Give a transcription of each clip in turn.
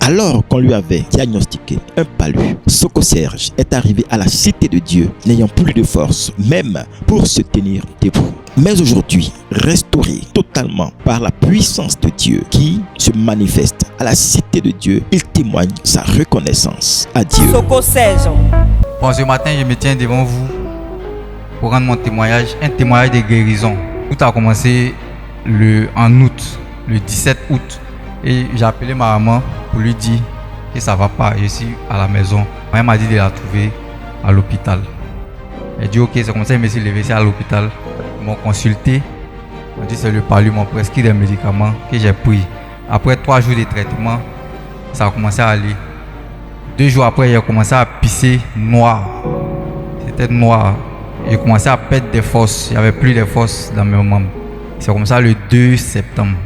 Alors qu'on lui avait diagnostiqué un palu, Soko Serge est arrivé à la cité de Dieu, n'ayant plus de force, même pour se tenir debout. Mais aujourd'hui, restauré totalement par la puissance de Dieu qui se manifeste à la cité de Dieu, il témoigne sa reconnaissance à Dieu. Soko Serge. Bon, ce matin, je me tiens devant vous pour rendre mon témoignage, un témoignage de guérison. Tout a commencé en août, le 17 août. Et j'ai appelé ma maman pour lui dire que ça va pas, je suis à la maison. Elle m'a dit de la trouver à l'hôpital. Elle dit ok, c'est comme ça, je me suis levé, c'est à l'hôpital. Ils m'ont consulté, ils m'ont dit c'est le palu, ils m'ont prescrit des médicaments que j'ai pris. Après 3 jours de traitement, ça a commencé à aller. 2 jours après, j'ai commencé à pisser noir. C'était noir. J'ai commencé à perdre des forces. Il n'y avait plus de forces dans mes membres. C'est comme ça le 2 septembre.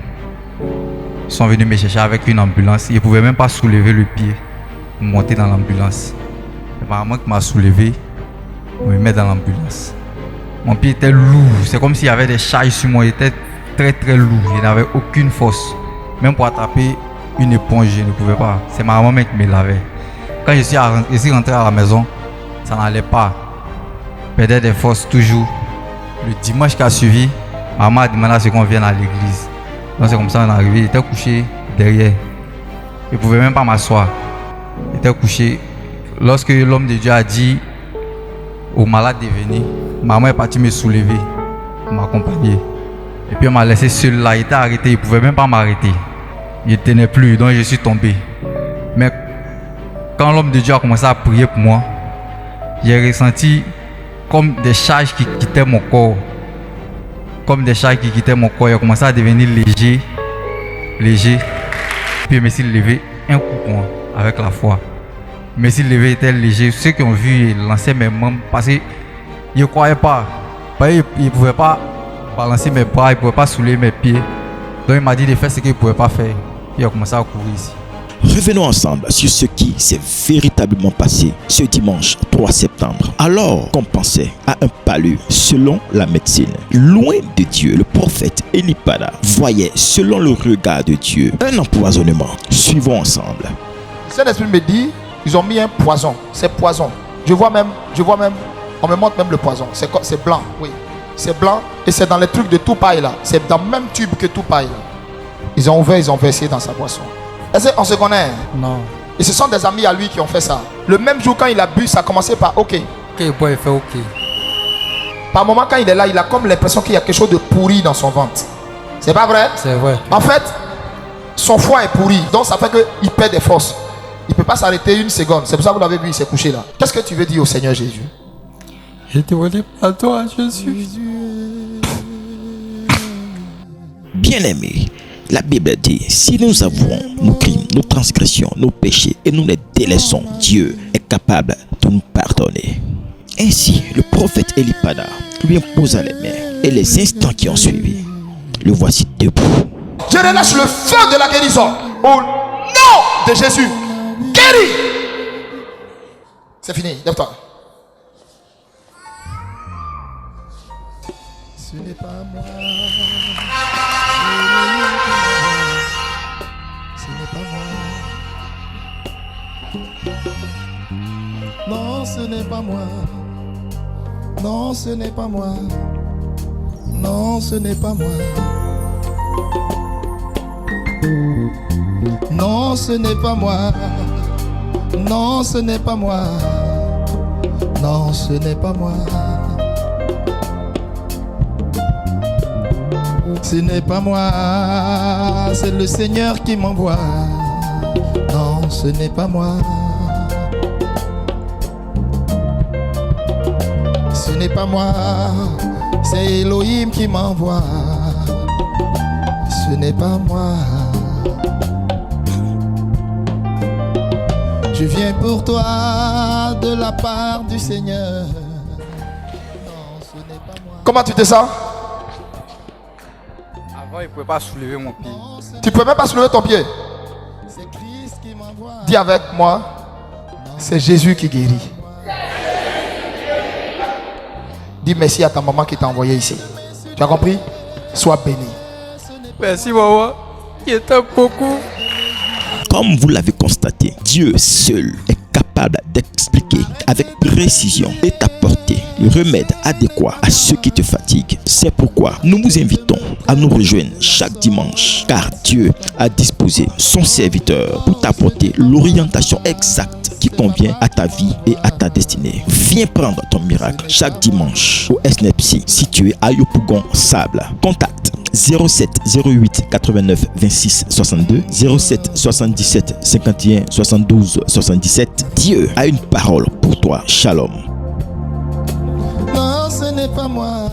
Ils sont venus me chercher avec une ambulance. Ils ne pouvaient même pas soulever le pied pour monter dans l'ambulance. C'est ma maman qui m'a soulevé pour me mettre dans l'ambulance. Mon pied était lourd. C'est comme s'il y avait des charges sur moi. Il était très très lourd. Je n'avais aucune force. Même pour attraper une éponge, je ne pouvais pas. C'est ma maman qui me lavait. Quand je suis rentré à la maison, ça n'allait pas. Je perdais des forces toujours. Le dimanche qui a suivi, maman a demandé à ce qu'on vienne à l'église. Donc c'est comme ça qu'on est arrivé. J'étais couché derrière. Je ne pouvais même pas m'asseoir. J'étais couché. Lorsque l'homme de Dieu a dit aux malades de venir, maman est partie me soulever pour m'accompagner. Et puis elle m'a laissé seul là. Il était arrêté. Il ne pouvait même pas m'arrêter. Il ne tenait plus. Donc je suis tombé. Mais quand l'homme de Dieu a commencé à prier pour moi, j'ai ressenti comme des charges qui quittaient mon corps. Comme des charges qui quittaient mon corps. J'ai commencé à devenir léger. Puis je me suis levé un coup avec la foi. Je me suis levé, était léger. Ceux qui ont vu lancer mes membres, parce qu'ils ne croyaient pas. Ils ne pouvaient pas balancer mes bras, ils ne pouvaient pas soulever mes pieds. Donc il m'a dit de faire ce qu'il ne pouvait pas faire. Puis il a commencé à courir ici. Revenons ensemble sur ce qui s'est véritablement passé ce dimanche 3 septembre. Alors qu'on pensait à un palu selon la médecine, loin de Dieu, le prophète Elipada voyait selon le regard de Dieu un empoisonnement. Suivons ensemble. Le Saint-Esprit me dit, ils ont mis un poison. C'est poison. Je vois même, on me montre même le poison. C'est blanc, oui. C'est blanc et c'est dans les trucs de tout paille là. C'est dans le même tube que tout paille là. Ils ont ouvert, ils ont versé dans sa boisson. Est-ce qu'on se connaît? Non. Et ce sont des amis à lui qui ont fait ça. Le même jour quand il a bu, ça a commencé par OK. Ok, il peut faire ok. Par moment quand il est là, il a comme l'impression qu'il y a quelque chose de pourri dans son ventre. C'est pas vrai? C'est vrai. En fait, son foie est pourri. Donc ça fait qu'il perd des forces. Il ne peut pas s'arrêter une seconde. C'est pour ça que vous l'avez vu, il s'est couché là. Qu'est-ce que tu veux dire au Seigneur Jésus? Je te connais pas toi, Jésus. Bien-aimés, la Bible dit, si nous avouons nos crimes, nos transgressions, nos péchés et nous les délaissons, Dieu est capable de nous pardonner. Ainsi, le prophète Elipada lui imposa les mains et les instants qui ont suivi, le voici debout. Je relâche le feu de la guérison au nom de Jésus. Guéris. C'est fini, lève-toi. Ce n'est pas moi. Ce n'est pas moi. Non, ce n'est pas moi. Non, ce n'est pas moi. Non, ce n'est pas moi. Non, ce n'est pas moi. Non, ce n'est pas moi. Non, ce n'est pas moi. Ce n'est pas moi, c'est le Seigneur qui m'envoie. Non, ce n'est pas moi. Ce n'est pas moi, c'est Elohim qui m'envoie. Ce n'est pas moi. Je viens pour toi de la part du Seigneur. Non, ce n'est pas moi. Comment tu te sens? Avant, il ne pouvait pas soulever mon pied. Tu ne peux même pas soulever ton pied. Dis avec moi, c'est Jésus qui guérit. Dis merci à ta maman qui t'a envoyé ici. Tu as compris? Sois béni. Merci maman, qui t'aime beaucoup. Comme vous l'avez constaté, Dieu seul est capable d'expliquer avec précision et d'apporter le remède adéquat à ceux qui te fatiguent. C'est pourquoi nous vous invitons à nous rejoindre chaque dimanche, car Dieu a disposé son serviteur pour t'apporter l'orientation exacte qui convient à ta vie et à ta destinée. Viens prendre ton miracle chaque dimanche au SNEPSI situé à Yopougon Sable. Contact 07 08 89 26 62 07 77 51 72 77. Dieu a une parole pour toi. Shalom. Non, ce n'est pas moi.